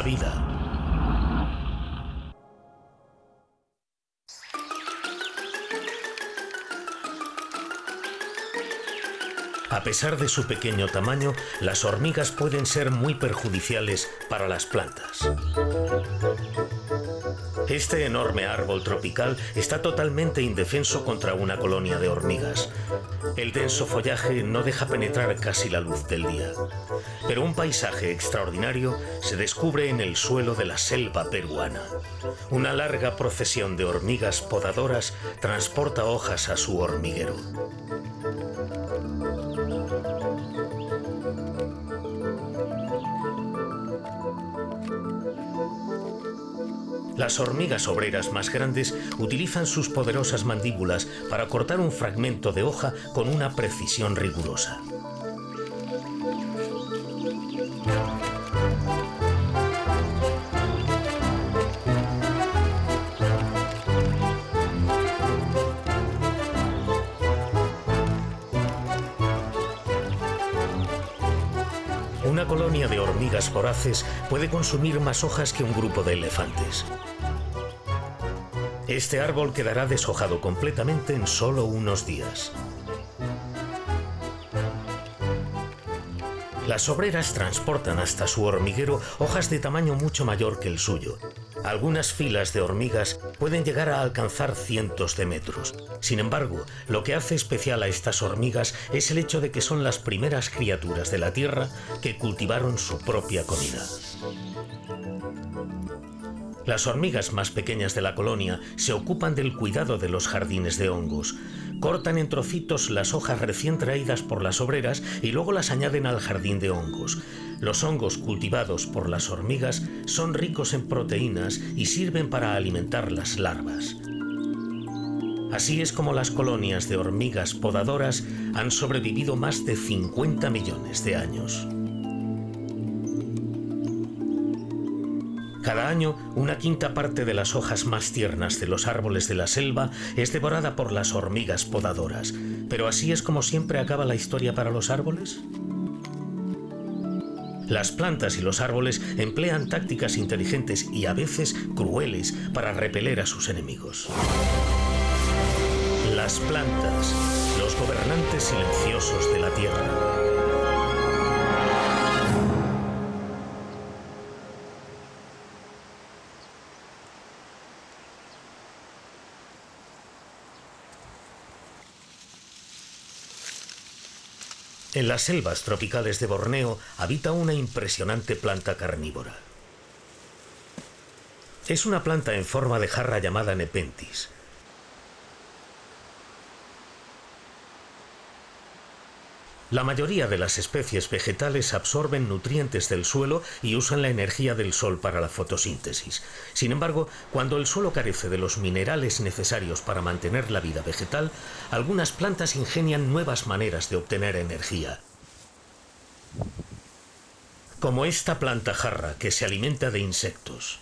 vida. A pesar de su pequeño tamaño, las hormigas pueden ser muy perjudiciales para las plantas. Este enorme árbol tropical está totalmente indefenso contra una colonia de hormigas. El denso follaje no deja penetrar casi la luz del día. Pero un paisaje extraordinario se descubre en el suelo de la selva peruana. Una larga procesión de hormigas podadoras transporta hojas a su hormiguero. Las hormigas obreras más grandes utilizan sus poderosas mandíbulas para cortar un fragmento de hoja con una precisión rigurosa. Una colonia de hormigas voraces puede consumir más hojas que un grupo de elefantes. Este árbol quedará deshojado completamente en solo unos días. Las obreras transportan hasta su hormiguero hojas de tamaño mucho mayor que el suyo. Algunas filas de hormigas pueden llegar a alcanzar cientos de metros. Sin embargo, lo que hace especial a estas hormigas es el hecho de que son las primeras criaturas de la Tierra que cultivaron su propia comida. Las hormigas más pequeñas de la colonia se ocupan del cuidado de los jardines de hongos. Cortan en trocitos las hojas recién traídas por las obreras y luego las añaden al jardín de hongos. Los hongos cultivados por las hormigas son ricos en proteínas y sirven para alimentar las larvas. Así es como las colonias de hormigas podadoras han sobrevivido más de 50 millones de años. Cada año, una quinta parte de las hojas más tiernas de los árboles de la selva es devorada por las hormigas podadoras. ¿Pero así es como siempre acaba la historia para los árboles? Las plantas y los árboles emplean tácticas inteligentes y a veces crueles para repeler a sus enemigos. Las plantas, los gobernantes silenciosos de la tierra. En las selvas tropicales de Borneo habita una impresionante planta carnívora. Es una planta en forma de jarra llamada Nepenthes. La mayoría de las especies vegetales absorben nutrientes del suelo y usan la energía del sol para la fotosíntesis. Sin embargo, cuando el suelo carece de los minerales necesarios para mantener la vida vegetal, algunas plantas ingenian nuevas maneras de obtener energía. Como esta planta jarra que se alimenta de insectos.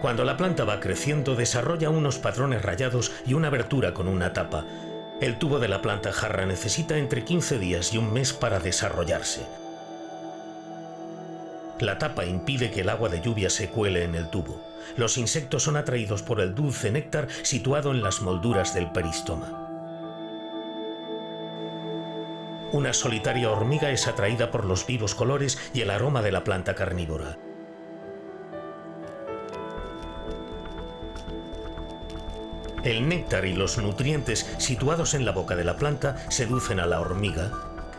Cuando la planta va creciendo, desarrolla unos patrones rayados y una abertura con una tapa. El tubo de la planta jarra necesita entre 15 días y un mes para desarrollarse. La tapa impide que el agua de lluvia se cuele en el tubo. Los insectos son atraídos por el dulce néctar situado en las molduras del peristoma. Una solitaria hormiga es atraída por los vivos colores y el aroma de la planta carnívora. El néctar y los nutrientes situados en la boca de la planta seducen a la hormiga,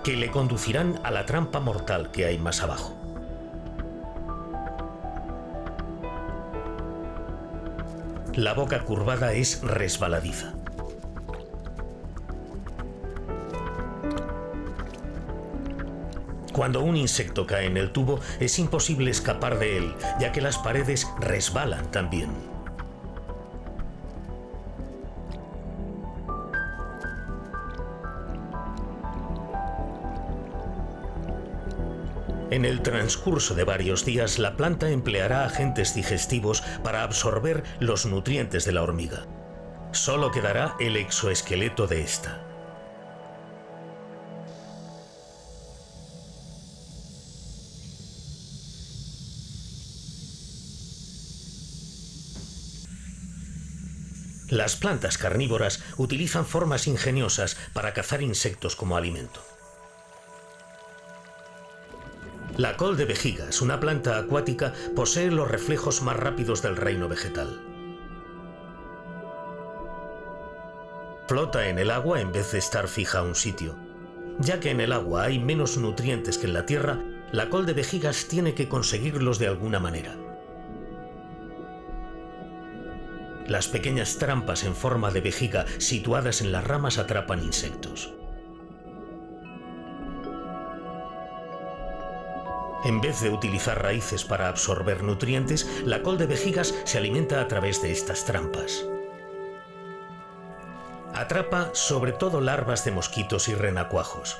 que le conducirán a la trampa mortal que hay más abajo. La boca curvada es resbaladiza. Cuando un insecto cae en el tubo, es imposible escapar de él, ya que las paredes resbalan también. En el transcurso de varios días, la planta empleará agentes digestivos para absorber los nutrientes de la hormiga. Solo quedará el exoesqueleto de esta. Las plantas carnívoras utilizan formas ingeniosas para cazar insectos como alimento. La col de vejigas, una planta acuática, posee los reflejos más rápidos del reino vegetal. Flota en el agua en vez de estar fija a un sitio. Ya que en el agua hay menos nutrientes que en la tierra, la col de vejigas tiene que conseguirlos de alguna manera. Las pequeñas trampas en forma de vejiga situadas en las ramas atrapan insectos. En vez de utilizar raíces para absorber nutrientes, la col de vejigas se alimenta a través de estas trampas. Atrapa sobre todo larvas de mosquitos y renacuajos.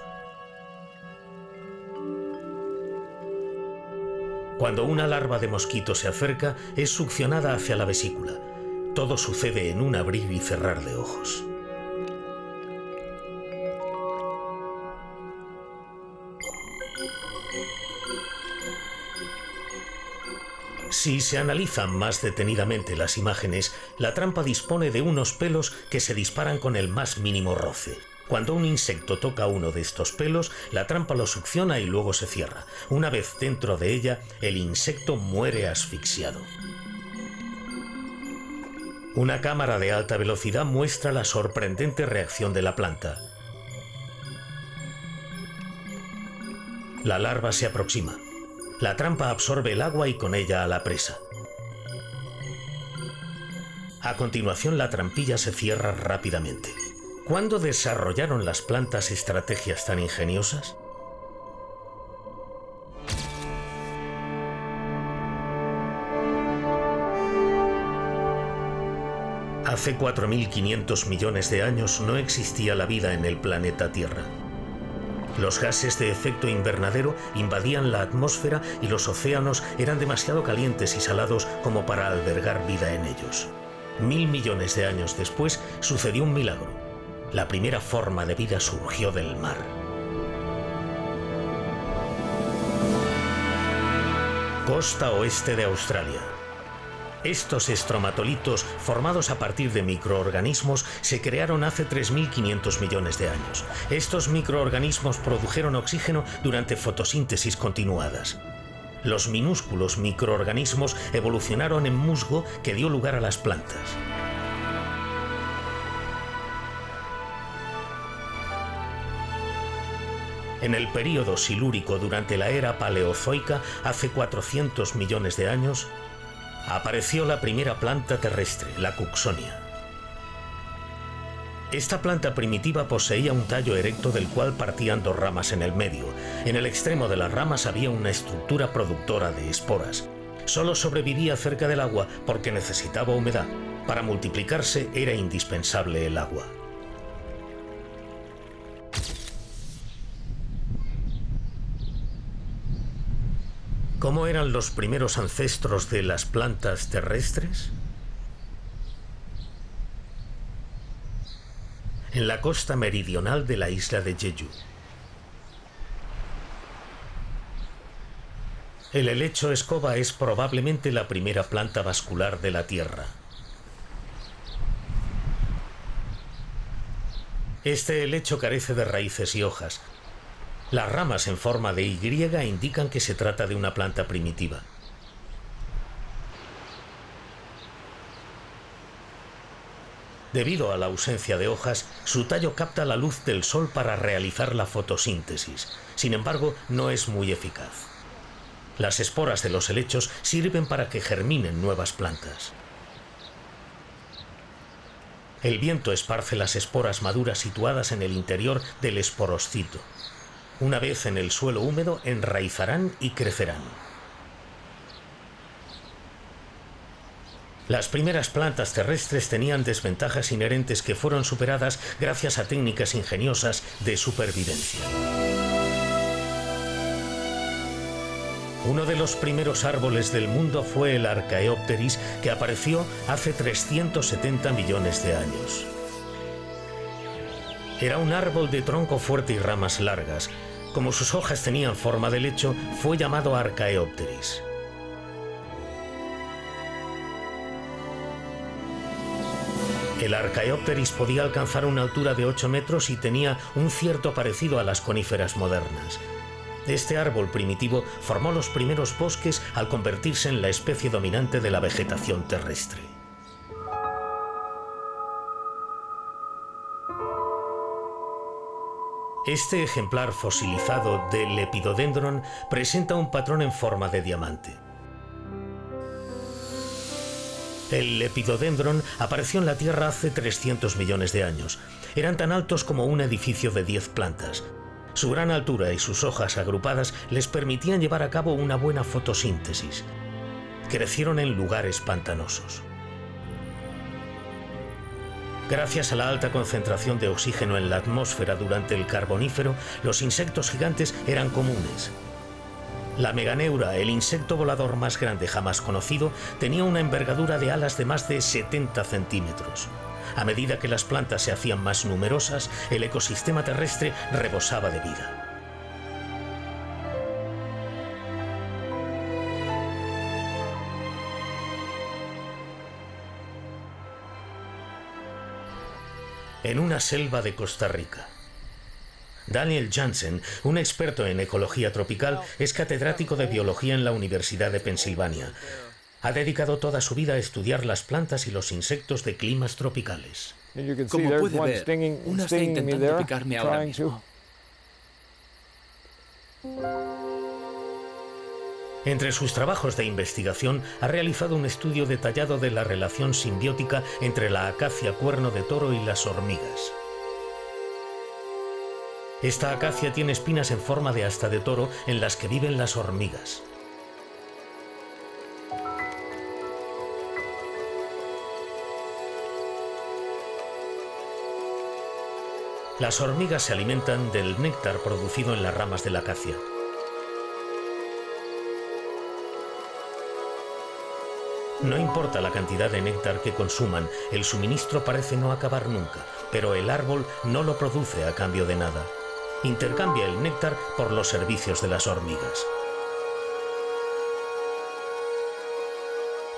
Cuando una larva de mosquito se acerca, es succionada hacia la vesícula. Todo sucede en un abrir y cerrar de ojos. Si se analizan más detenidamente las imágenes, la trampa dispone de unos pelos que se disparan con el más mínimo roce. Cuando un insecto toca uno de estos pelos, la trampa lo succiona y luego se cierra. Una vez dentro de ella, el insecto muere asfixiado. Una cámara de alta velocidad muestra la sorprendente reacción de la planta. La larva se aproxima. La trampa absorbe el agua y con ella a la presa. A continuación, la trampilla se cierra rápidamente. ¿Cuándo desarrollaron las plantas estrategias tan ingeniosas? Hace 4.500 millones de años no existía la vida en el planeta Tierra. Los gases de efecto invernadero invadían la atmósfera y los océanos eran demasiado calientes y salados como para albergar vida en ellos. 1.000 millones de años después sucedió un milagro. La primera forma de vida surgió del mar. Costa oeste de Australia. Estos estromatolitos, formados a partir de microorganismos, se crearon hace 3.500 millones de años. Estos microorganismos produjeron oxígeno durante fotosíntesis continuadas. Los minúsculos microorganismos evolucionaron en musgo que dio lugar a las plantas. En el período silúrico, durante la era paleozoica, hace 400 millones de años, apareció la primera planta terrestre, la Cooksonia. Esta planta primitiva poseía un tallo erecto del cual partían dos ramas en el medio. En el extremo de las ramas había una estructura productora de esporas. Solo sobrevivía cerca del agua porque necesitaba humedad. Para multiplicarse era indispensable el agua. ¿Cómo eran los primeros ancestros de las plantas terrestres? En la costa meridional de la isla de Jeju. El helecho escoba es probablemente la primera planta vascular de la Tierra. Este helecho carece de raíces y hojas. Las ramas en forma de Y indican que se trata de una planta primitiva. Debido a la ausencia de hojas, su tallo capta la luz del sol para realizar la fotosíntesis. Sin embargo, no es muy eficaz. Las esporas de los helechos sirven para que germinen nuevas plantas. El viento esparce las esporas maduras situadas en el interior del esporoscito. Una vez en el suelo húmedo, enraizarán y crecerán. Las primeras plantas terrestres tenían desventajas inherentes que fueron superadas gracias a técnicas ingeniosas de supervivencia. Uno de los primeros árboles del mundo fue el Archaeopteris, que apareció hace 370 millones de años. Era un árbol de tronco fuerte y ramas largas. Como sus hojas tenían forma de lecho, fue llamado Archaeopteris. El Archaeopteris podía alcanzar una altura de 8 metros y tenía un cierto parecido a las coníferas modernas. Este árbol primitivo formó los primeros bosques al convertirse en la especie dominante de la vegetación terrestre. Este ejemplar fosilizado del Lepidodendron presenta un patrón en forma de diamante. El Lepidodendron apareció en la Tierra hace 300 millones de años. Eran tan altos como un edificio de 10 plantas. Su gran altura y sus hojas agrupadas les permitían llevar a cabo una buena fotosíntesis. Crecieron en lugares pantanosos. Gracias a la alta concentración de oxígeno en la atmósfera durante el Carbonífero, los insectos gigantes eran comunes. La meganeura, el insecto volador más grande jamás conocido, tenía una envergadura de alas de más de 70 centímetros. A medida que las plantas se hacían más numerosas, el ecosistema terrestre rebosaba de vida. En una selva de Costa Rica. Daniel Jansen, un experto en ecología tropical, es catedrático de biología en la Universidad de Pensilvania. Ha dedicado toda su vida a estudiar las plantas y los insectos de climas tropicales. Como puede ver, una está intentando picarme ahora mismo. Entre sus trabajos de investigación ha realizado un estudio detallado de la relación simbiótica entre la acacia cuerno de toro y las hormigas. Esta acacia tiene espinas en forma de asta de toro en las que viven las hormigas. Las hormigas se alimentan del néctar producido en las ramas de la acacia. No importa la cantidad de néctar que consuman, el suministro parece no acabar nunca, pero el árbol no lo produce a cambio de nada. Intercambia el néctar por los servicios de las hormigas.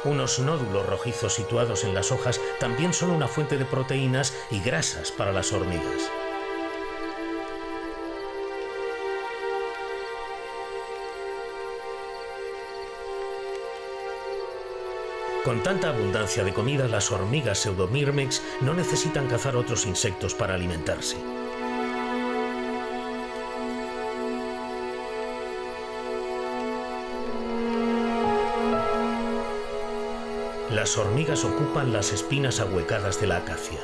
Unos nódulos rojizos situados en las hojas también son una fuente de proteínas y grasas para las hormigas. Con tanta abundancia de comida, las hormigas pseudomyrmex no necesitan cazar otros insectos para alimentarse. Las hormigas ocupan las espinas ahuecadas de la acacia.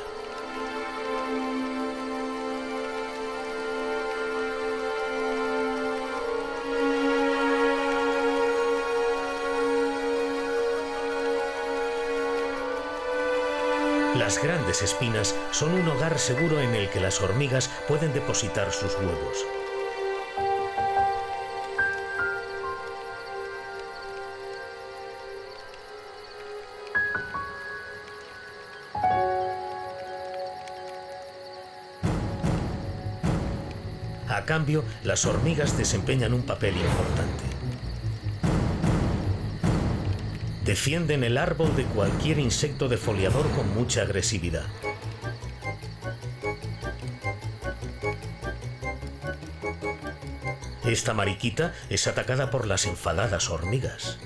Las grandes espinas son un hogar seguro en el que las hormigas pueden depositar sus huevos. A cambio, las hormigas desempeñan un papel importante. Defienden el árbol de cualquier insecto defoliador con mucha agresividad. Esta mariquita es atacada por las enfadadas hormigas.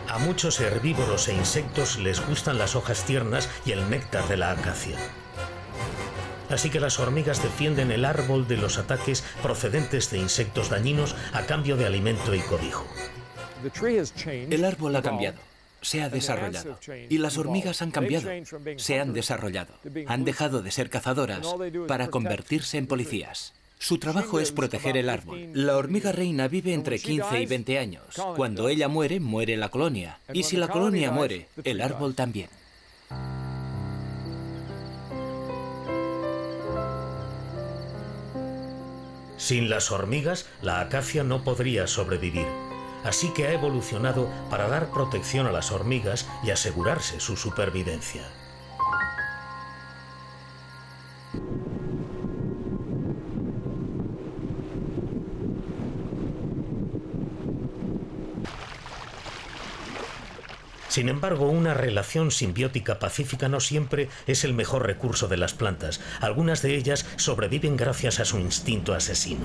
A muchos herbívoros e insectos les gustan las hojas tiernas y el néctar de la acacia. Así que las hormigas defienden el árbol de los ataques procedentes de insectos dañinos a cambio de alimento y cobijo. El árbol ha cambiado, se ha desarrollado. Y las hormigas han cambiado, se han desarrollado. Han dejado de ser cazadoras para convertirse en policías. Su trabajo es proteger el árbol. La hormiga reina vive entre 15 y 20 años. Cuando ella muere, muere la colonia. Y si la colonia muere, el árbol también. Sin las hormigas, la acacia no podría sobrevivir. Así que ha evolucionado para dar protección a las hormigas y asegurarse su supervivencia. Sin embargo, una relación simbiótica pacífica no siempre es el mejor recurso de las plantas. Algunas de ellas sobreviven gracias a su instinto asesino.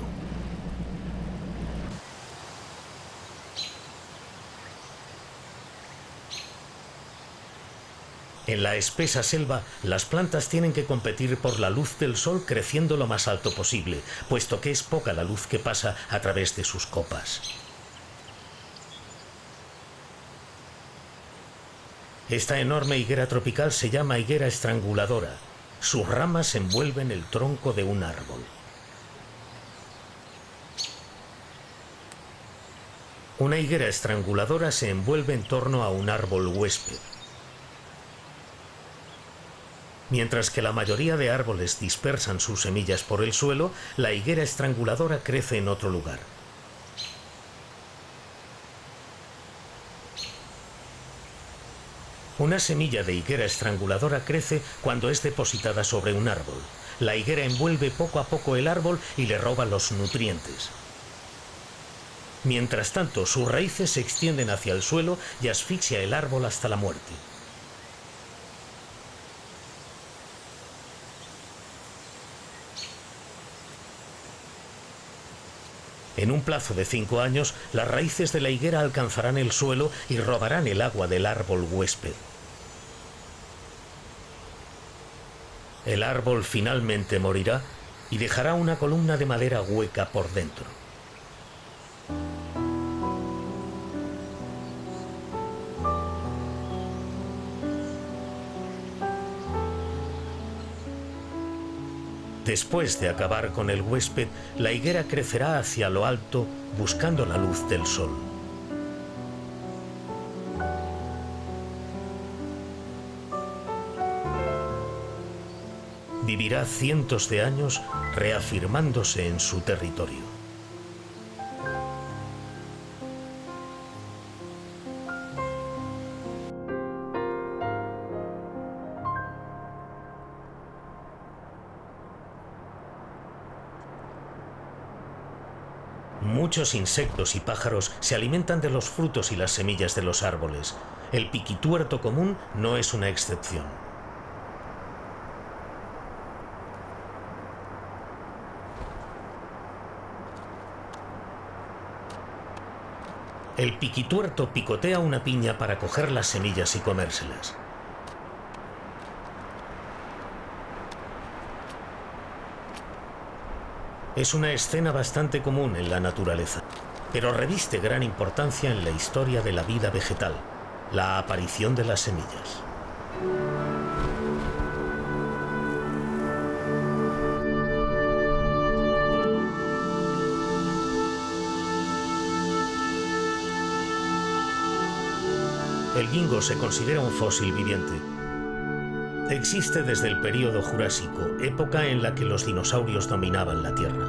En la espesa selva, las plantas tienen que competir por la luz del sol creciendo lo más alto posible, puesto que es poca la luz que pasa a través de sus copas. Esta enorme higuera tropical se llama higuera estranguladora. Sus ramas envuelven el tronco de un árbol. Una higuera estranguladora se envuelve en torno a un árbol huésped. Mientras que la mayoría de árboles dispersan sus semillas por el suelo, la higuera estranguladora crece en otro lugar. Una semilla de higuera estranguladora crece cuando es depositada sobre un árbol. La higuera envuelve poco a poco el árbol y le roba los nutrientes. Mientras tanto, sus raíces se extienden hacia el suelo y asfixia el árbol hasta la muerte. En un plazo de 5 años, las raíces de la higuera alcanzarán el suelo y robarán el agua del árbol huésped. El árbol finalmente morirá y dejará una columna de madera hueca por dentro. Después de acabar con el huésped, la higuera crecerá hacia lo alto buscando la luz del sol. Vivirá cientos de años reafirmándose en su territorio. Muchos insectos y pájaros se alimentan de los frutos y las semillas de los árboles. El piquituerto común no es una excepción. El piquituerto picotea una piña para coger las semillas y comérselas. Es una escena bastante común en la naturaleza, pero reviste gran importancia en la historia de la vida vegetal, la aparición de las semillas. El guingo se considera un fósil viviente. Existe desde el período Jurásico, época en la que los dinosaurios dominaban la Tierra.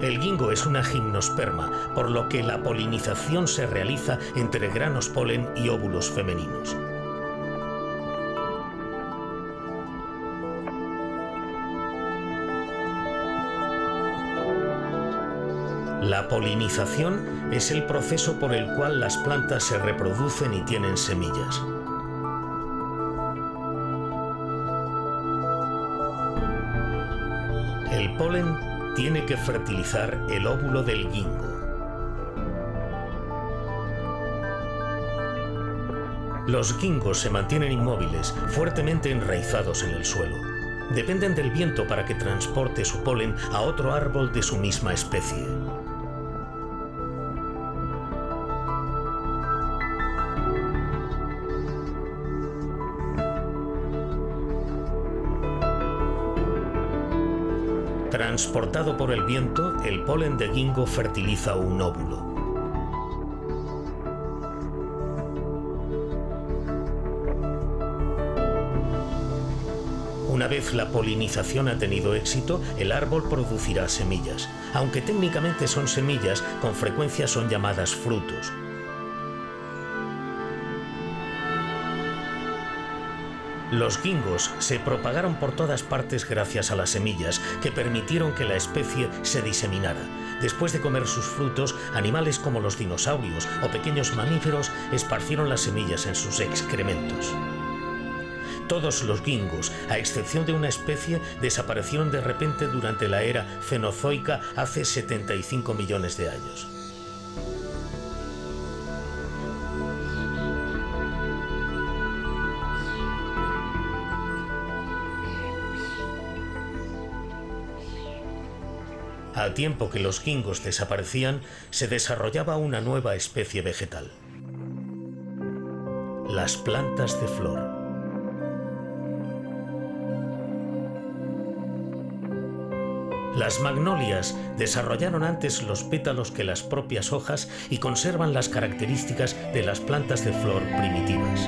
El guingo es una gimnosperma, por lo que la polinización se realiza entre granos polen y óvulos femeninos. La polinización es el proceso por el cual las plantas se reproducen y tienen semillas. El polen tiene que fertilizar el óvulo del guingo. Los guingos se mantienen inmóviles, fuertemente enraizados en el suelo. Dependen del viento para que transporte su polen a otro árbol de su misma especie. Transportado por el viento, el polen de guingo fertiliza un óvulo. Una Una vez la polinización ha tenido éxito, el árbol producirá semillas. Aunque técnicamente son semillas, con frecuencia son llamadas frutos. Los gingos se propagaron por todas partes gracias a las semillas, que permitieron que la especie se diseminara. Después de comer sus frutos, animales como los dinosaurios o pequeños mamíferos esparcieron las semillas en sus excrementos. Todos los gingos, a excepción de una especie, desaparecieron de repente durante la era cenozoica hace 75 millones de años. Al tiempo que los gingos desaparecían, se desarrollaba una nueva especie vegetal: las plantas de flor. Las magnolias desarrollaron antes los pétalos que las propias hojas y conservan las características de las plantas de flor primitivas.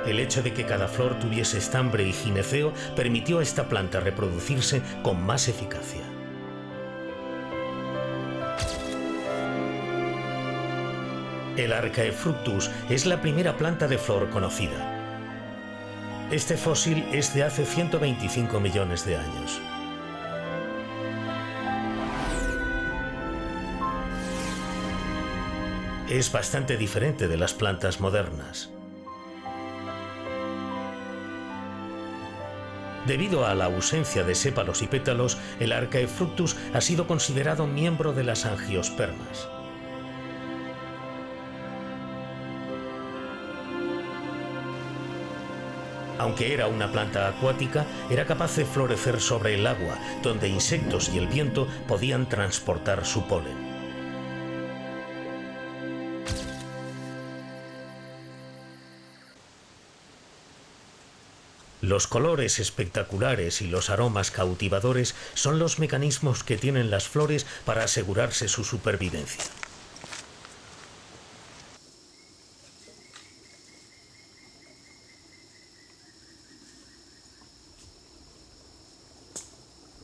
El hecho de que cada flor tuviese estambre y gineceo permitió a esta planta reproducirse con más eficacia. El Archaefructus es la primera planta de flor conocida. Este fósil es de hace 125 millones de años. Es bastante diferente de las plantas modernas. Debido a la ausencia de sépalos y pétalos, el Archaefructus ha sido considerado miembro de las angiospermas. Aunque era una planta acuática, era capaz de florecer sobre el agua, donde insectos y el viento podían transportar su polen. Los colores espectaculares y los aromas cautivadores son los mecanismos que tienen las flores para asegurarse su supervivencia.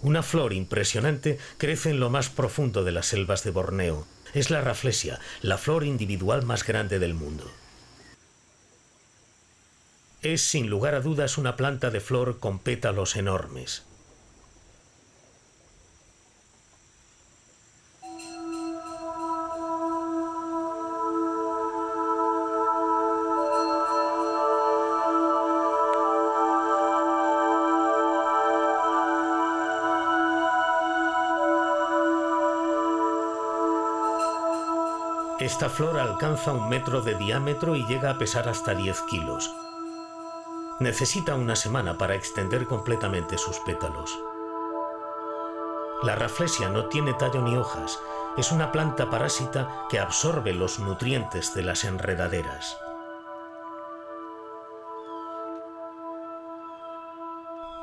Una flor impresionante crece en lo más profundo de las selvas de Borneo. Es la Rafflesia, la flor individual más grande del mundo. Es, sin lugar a dudas, una planta de flor con pétalos enormes. Esta flor alcanza 1 metro de diámetro y llega a pesar hasta 10 kilos. Necesita una semana para extender completamente sus pétalos. La Rafflesia no tiene tallo ni hojas. Es una planta parásita que absorbe los nutrientes de las enredaderas.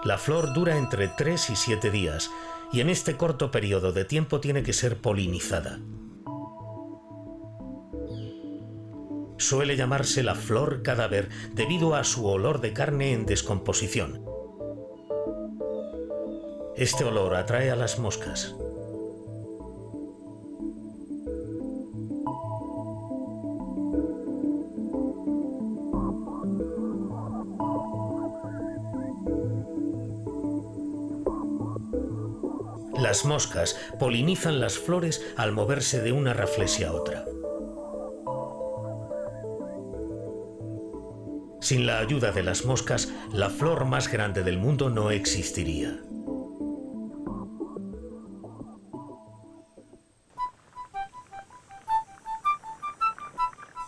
La flor dura entre 3 y 7 días y en este corto periodo de tiempo tiene que ser polinizada. Suele llamarse la flor cadáver debido a su olor de carne en descomposición. Este olor atrae a las moscas. Las moscas polinizan las flores al moverse de una Rafflesia a otra. Sin la ayuda de las moscas, la flor más grande del mundo no existiría.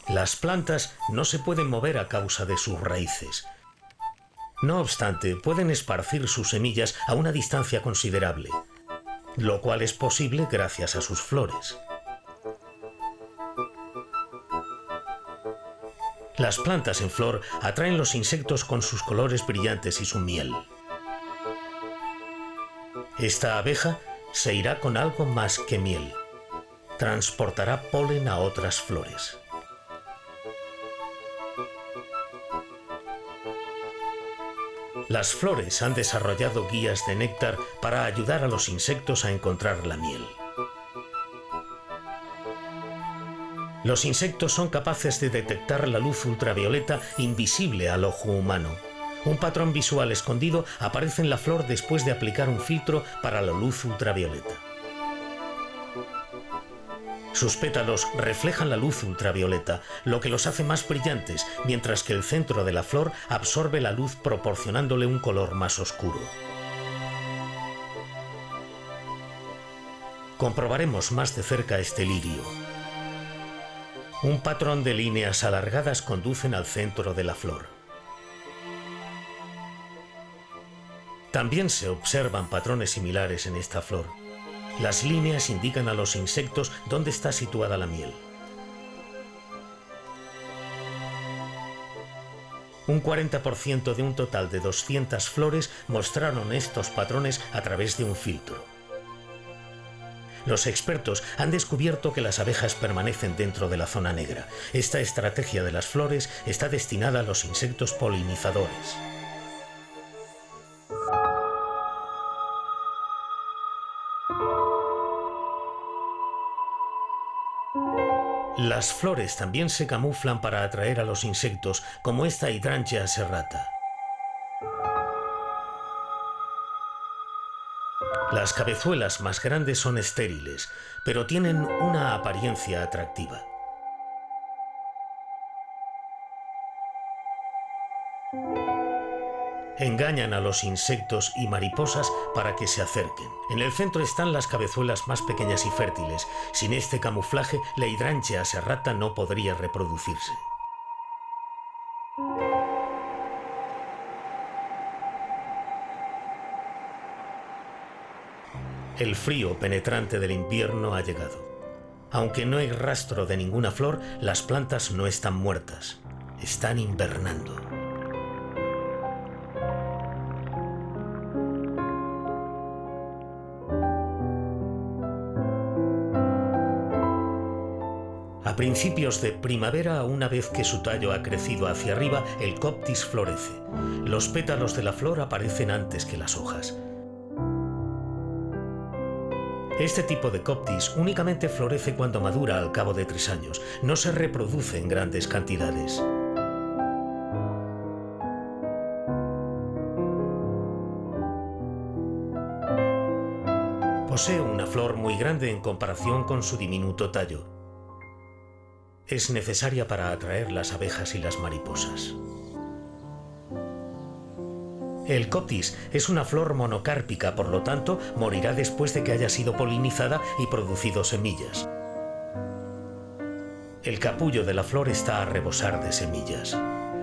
Las plantas no se pueden mover a causa de sus raíces. No obstante, pueden esparcir sus semillas a una distancia considerable, lo cual es posible gracias a sus flores. Las plantas en flor atraen los insectos con sus colores brillantes y su miel. Esta abeja se irá con algo más que miel. Transportará polen a otras flores. Las flores han desarrollado guías de néctar para ayudar a los insectos a encontrar la miel. Los insectos son capaces de detectar la luz ultravioleta invisible al ojo humano. Un patrón visual escondido aparece en la flor después de aplicar un filtro para la luz ultravioleta. Sus pétalos reflejan la luz ultravioleta, lo que los hace más brillantes, mientras que el centro de la flor absorbe la luz proporcionándole un color más oscuro. Comprobaremos más de cerca este lirio. Un patrón de líneas alargadas conducen al centro de la flor. También se observan patrones similares en esta flor. Las líneas indican a los insectos dónde está situada la miel. Un 40% de un total de 200 flores mostraron estos patrones a través de un filtro. Los expertos han descubierto que las abejas permanecen dentro de la zona negra. Esta estrategia de las flores está destinada a los insectos polinizadores. Las flores también se camuflan para atraer a los insectos, como esta Hydrangea serrata. Las cabezuelas más grandes son estériles, pero tienen una apariencia atractiva. Engañan a los insectos y mariposas para que se acerquen. En el centro están las cabezuelas más pequeñas y fértiles. Sin este camuflaje, la Hydrangea serrata no podría reproducirse. El frío penetrante del invierno ha llegado. Aunque no hay rastro de ninguna flor, las plantas no están muertas. Están invernando. A principios de primavera, una vez que su tallo ha crecido hacia arriba, el Coptis florece. Los pétalos de la flor aparecen antes que las hojas. Este tipo de Coptis únicamente florece cuando madura al cabo de 3 años. No se reproduce en grandes cantidades. Posee una flor muy grande en comparación con su diminuto tallo. Es necesaria para atraer las abejas y las mariposas. El Coptis es una flor monocárpica, por lo tanto, morirá después de que haya sido polinizada y producido semillas. El capullo de la flor está a rebosar de semillas.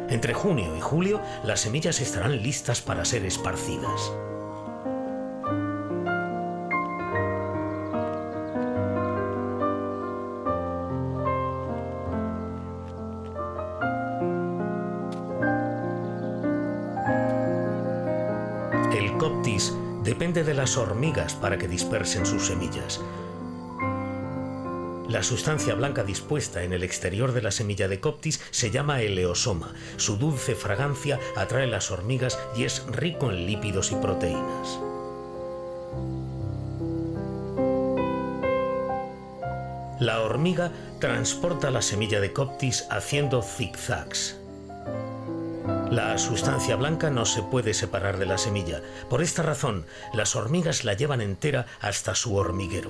Entre junio y julio, las semillas estarán listas para ser esparcidas. El Coptis depende de las hormigas para que dispersen sus semillas. La sustancia blanca dispuesta en el exterior de la semilla de Coptis se llama eleosoma. Su dulce fragancia atrae las hormigas y es rico en lípidos y proteínas. La hormiga transporta la semilla de Coptis haciendo zigzags. La sustancia blanca no se puede separar de la semilla. Por esta razón, las hormigas la llevan entera hasta su hormiguero.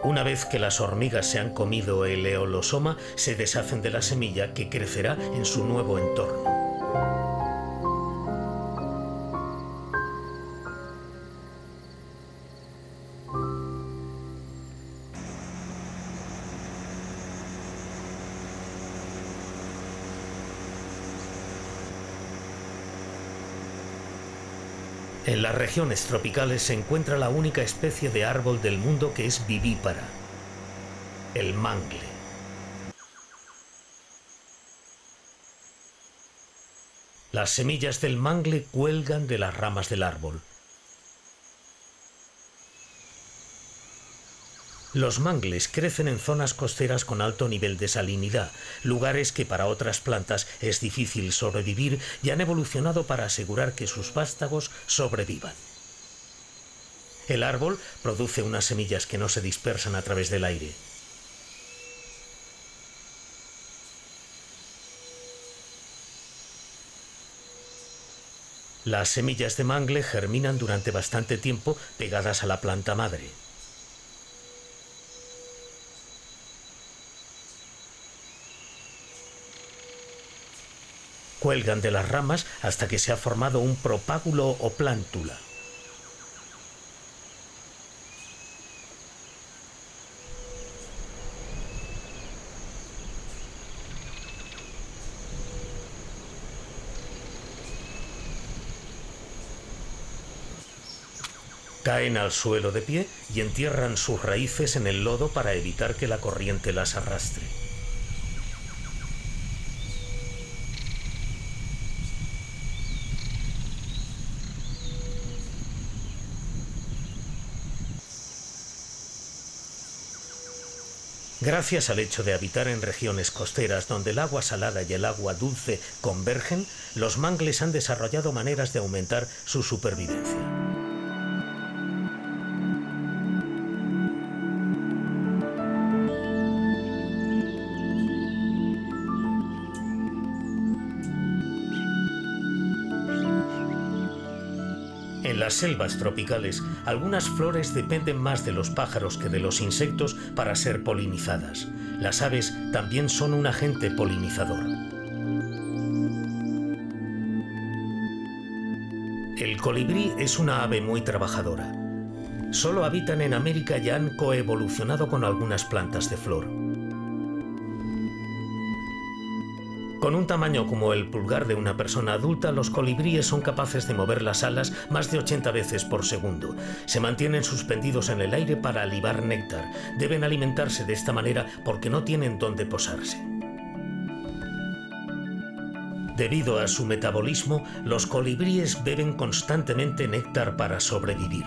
Una vez que las hormigas se han comido el eolosoma, se deshacen de la semilla que crecerá en su nuevo entorno. En las regiones tropicales se encuentra la única especie de árbol del mundo que es vivípara, el mangle. Las semillas del mangle cuelgan de las ramas del árbol. Los mangles crecen en zonas costeras con alto nivel de salinidad, lugares que para otras plantas es difícil sobrevivir y han evolucionado para asegurar que sus vástagos sobrevivan. El árbol produce unas semillas que no se dispersan a través del aire. Las semillas de mangle germinan durante bastante tiempo pegadas a la planta madre. Cuelgan de las ramas hasta que se ha formado un propágulo o plántula. Caen al suelo de pie y entierran sus raíces en el lodo para evitar que la corriente las arrastre. Gracias al hecho de habitar en regiones costeras donde el agua salada y el agua dulce convergen, los mangles han desarrollado maneras de aumentar su supervivencia. En las selvas tropicales, algunas flores dependen más de los pájaros que de los insectos para ser polinizadas. Las aves también son un agente polinizador. El colibrí es una ave muy trabajadora. Solo habitan en América y han coevolucionado con algunas plantas de flor. Con un tamaño como el pulgar de una persona adulta, los colibríes son capaces de mover las alas más de 80 veces por segundo. Se mantienen suspendidos en el aire para libar néctar. Deben alimentarse de esta manera porque no tienen dónde posarse. Debido a su metabolismo, los colibríes beben constantemente néctar para sobrevivir.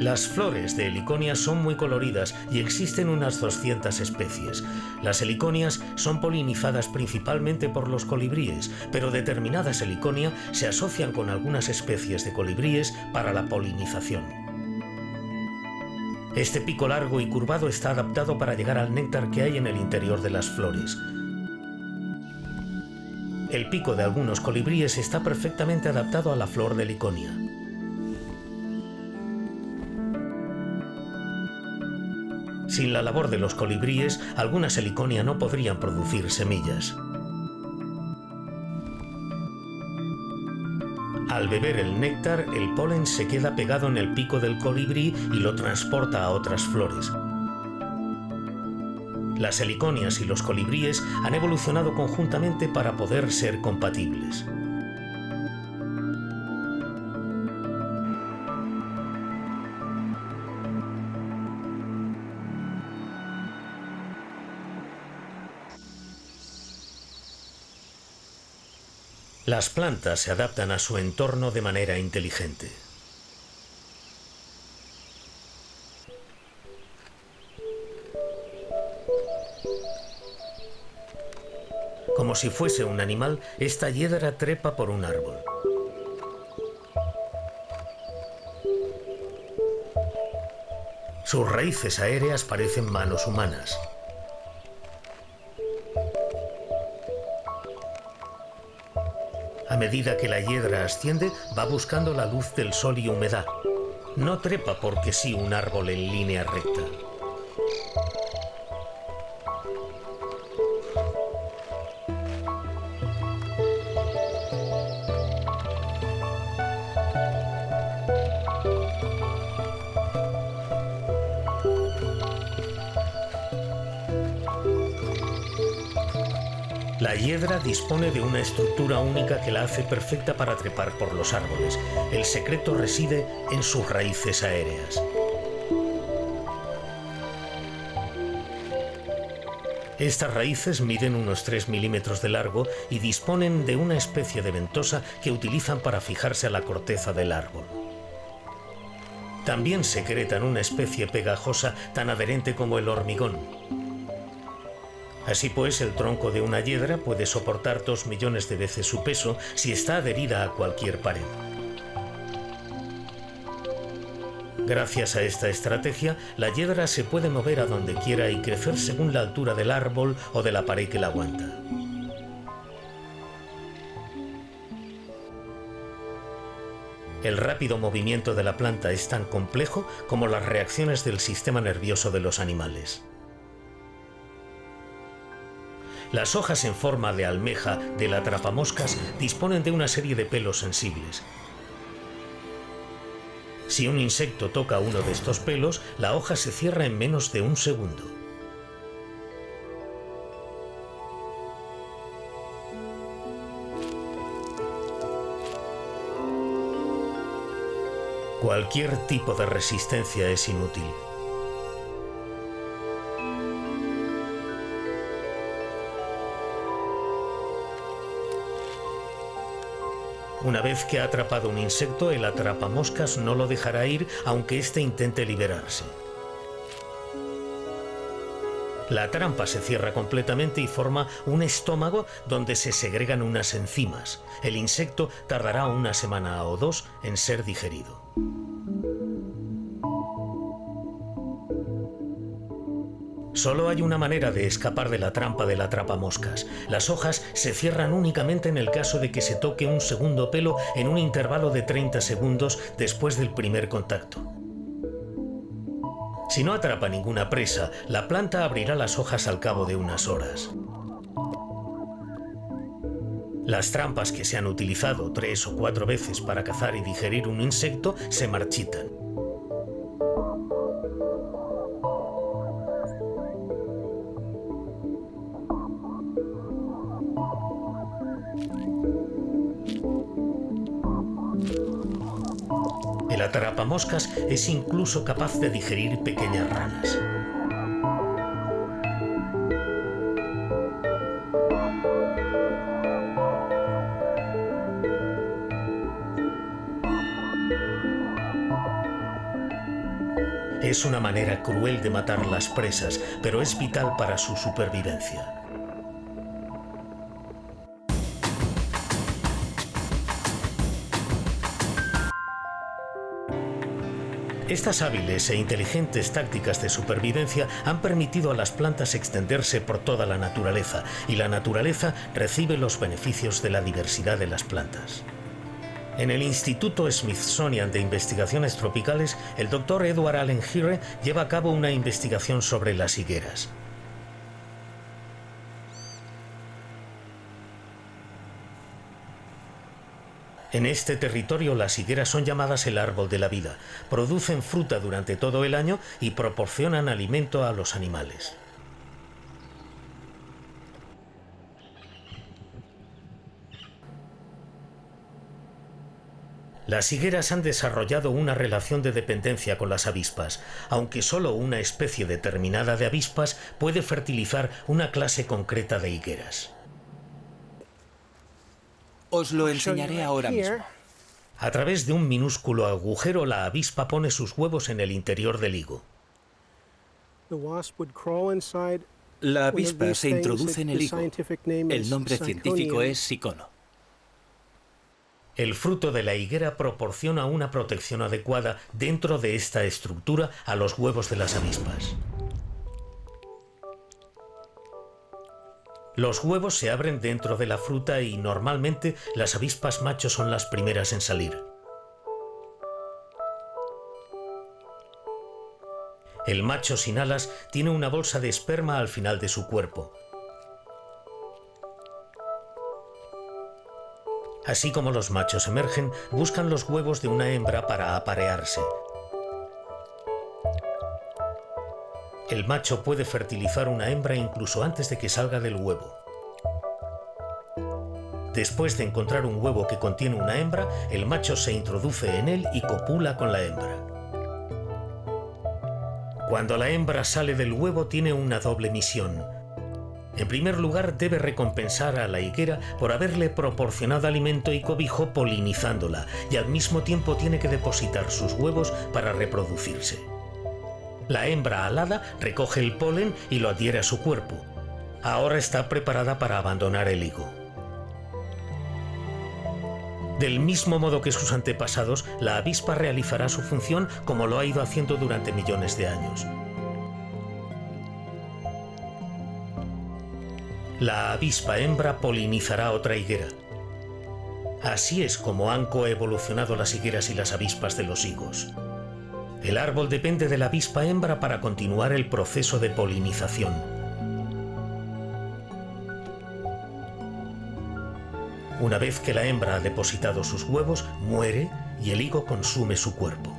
Las flores de heliconia son muy coloridas y existen unas 200 especies. Las heliconias son polinizadas principalmente por los colibríes, pero determinadas heliconia se asocian con algunas especies de colibríes para la polinización. Este pico largo y curvado está adaptado para llegar al néctar que hay en el interior de las flores. El pico de algunos colibríes está perfectamente adaptado a la flor de heliconia. Sin la labor de los colibríes, algunas heliconia no podrían producir semillas. Al beber el néctar, el polen se queda pegado en el pico del colibrí y lo transporta a otras flores. Las heliconias y los colibríes han evolucionado conjuntamente para poder ser compatibles. Las plantas se adaptan a su entorno de manera inteligente. Como si fuese un animal, esta hiedra trepa por un árbol. Sus raíces aéreas parecen manos humanas. A medida que la hiedra asciende, va buscando la luz del sol y humedad. No trepa porque sí un árbol en línea recta. La hiedra dispone de una estructura única que la hace perfecta para trepar por los árboles. El secreto reside en sus raíces aéreas. Estas raíces miden unos 3 milímetros de largo y disponen de una especie de ventosa que utilizan para fijarse a la corteza del árbol. También secretan una especie pegajosa tan adherente como el hormigón. Así pues, el tronco de una hiedra puede soportar 2 millones de veces su peso si está adherida a cualquier pared. Gracias a esta estrategia, la hiedra se puede mover a donde quiera y crecer según la altura del árbol o de la pared que la aguanta. El rápido movimiento de la planta es tan complejo como las reacciones del sistema nervioso de los animales. Las hojas en forma de almeja del atrapamoscas disponen de una serie de pelos sensibles. Si un insecto toca uno de estos pelos, la hoja se cierra en menos de un segundo. Cualquier tipo de resistencia es inútil. Una vez que ha atrapado un insecto, el atrapamoscas no lo dejará ir aunque éste intente liberarse. La trampa se cierra completamente y forma un estómago donde se segregan unas enzimas. El insecto tardará 1 semana o 2 en ser digerido. Solo hay una manera de escapar de la trampa del atrapamoscas. Las hojas se cierran únicamente en el caso de que se toque un segundo pelo en un intervalo de 30 segundos después del primer contacto. Si no atrapa ninguna presa, la planta abrirá las hojas al cabo de unas horas. Las trampas que se han utilizado 3 o 4 veces para cazar y digerir un insecto se marchitan. El atrapamoscas es incluso capaz de digerir pequeñas ranas. Es una manera cruel de matar las presas, pero es vital para su supervivencia. Estas hábiles e inteligentes tácticas de supervivencia han permitido a las plantas extenderse por toda la naturaleza, y la naturaleza recibe los beneficios de la diversidad de las plantas. En el Instituto Smithsonian de Investigaciones Tropicales, el Dr. Edward Allen Hire lleva a cabo una investigación sobre las higueras. En este territorio las higueras son llamadas el árbol de la vida. Producen fruta durante todo el año y proporcionan alimento a los animales. Las higueras han desarrollado una relación de dependencia con las avispas, aunque solo una especie determinada de avispas puede fertilizar una clase concreta de higueras. Os lo enseñaré ahora mismo. A través de un minúsculo agujero, la avispa pone sus huevos en el interior del higo. La avispa se introduce en el higo. El nombre científico es Sycona. El fruto de la higuera proporciona una protección adecuada dentro de esta estructura a los huevos de las avispas. Los huevos se abren dentro de la fruta y normalmente las avispas machos son las primeras en salir. El macho sin alas tiene una bolsa de esperma al final de su cuerpo. Así como los machos emergen, buscan los huevos de una hembra para aparearse. El macho puede fertilizar una hembra incluso antes de que salga del huevo. Después de encontrar un huevo que contiene una hembra, el macho se introduce en él y copula con la hembra. Cuando la hembra sale del huevo, tiene una doble misión: En primer lugar, debe recompensar a la higuera por haberle proporcionado alimento y cobijo polinizándola, y al mismo tiempo tiene que depositar sus huevos para reproducirse. La hembra alada recoge el polen y lo adhiere a su cuerpo. Ahora está preparada para abandonar el higo. Del mismo modo que sus antepasados, la avispa realizará su función como lo ha ido haciendo durante millones de años. La avispa hembra polinizará otra higuera. Así es como han coevolucionado las higueras y las avispas de los higos. El árbol depende de la avispa hembra para continuar el proceso de polinización. Una vez que la hembra ha depositado sus huevos, muere y el higo consume su cuerpo.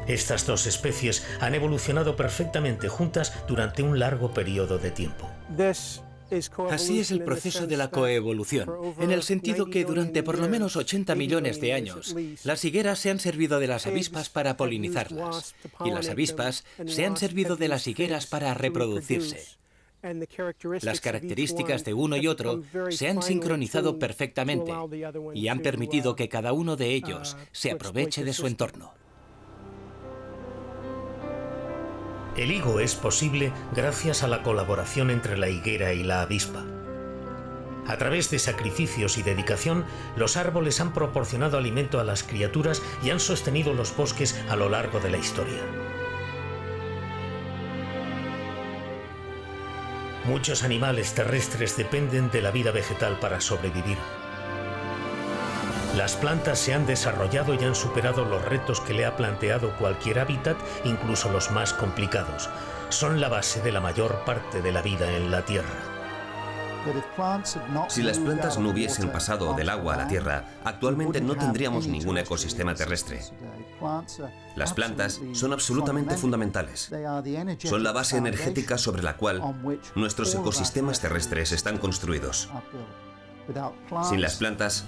Estas dos especies han evolucionado perfectamente juntas durante un largo periodo de tiempo. Así es el proceso de la coevolución, en el sentido que durante por lo menos 80 millones de años, las higueras se han servido de las avispas para polinizarlas, y las avispas se han servido de las higueras para reproducirse. Las características de uno y otro se han sincronizado perfectamente y han permitido que cada uno de ellos se aproveche de su entorno. El higo es posible gracias a la colaboración entre la higuera y la avispa. A través de sacrificios y dedicación, los árboles han proporcionado alimento a las criaturas y han sostenido los bosques a lo largo de la historia. Muchos animales terrestres dependen de la vida vegetal para sobrevivir. Las plantas se han desarrollado y han superado los retos que le ha planteado cualquier hábitat, incluso los más complicados. Son la base de la mayor parte de la vida en la Tierra. Si las plantas no hubiesen pasado del agua a la tierra, actualmente no tendríamos ningún ecosistema terrestre. Las plantas son absolutamente fundamentales. Son la base energética sobre la cual nuestros ecosistemas terrestres están construidos. Sin las plantas,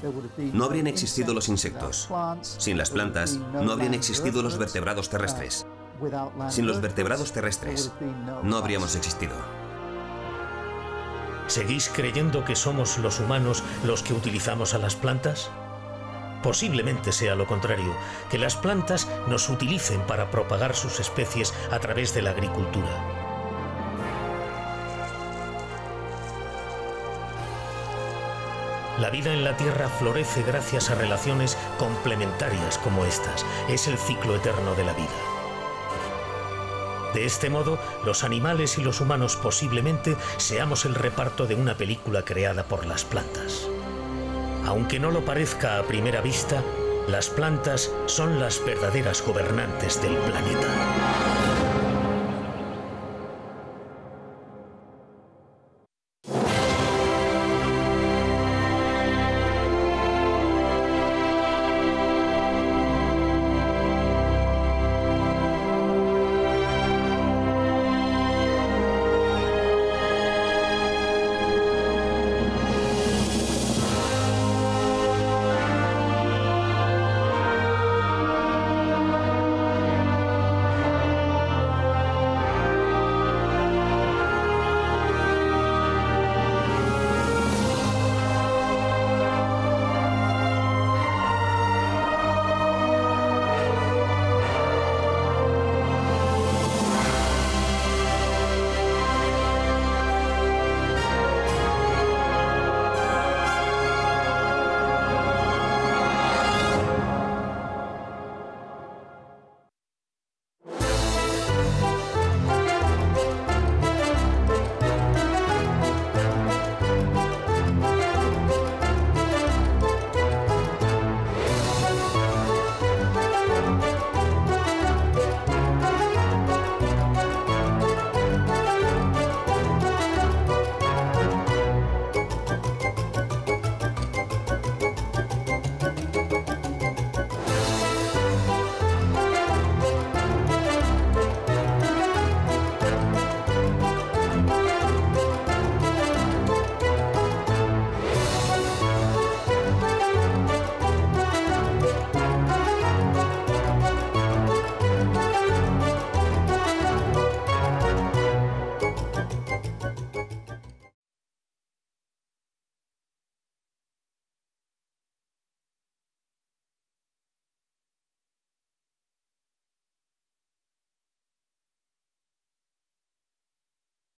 no habrían existido los insectos. Sin las plantas, no habrían existido los vertebrados terrestres. Sin los vertebrados terrestres, no habríamos existido. ¿Seguís creyendo que somos los humanos los que utilizamos a las plantas? Posiblemente sea lo contrario, que las plantas nos utilicen para propagar sus especies a través de la agricultura. La vida en la Tierra florece gracias a relaciones complementarias como estas. Es el ciclo eterno de la vida. De este modo, los animales y los humanos posiblemente seamos el reparto de una película creada por las plantas. Aunque no lo parezca a primera vista, las plantas son las verdaderas gobernantes del planeta.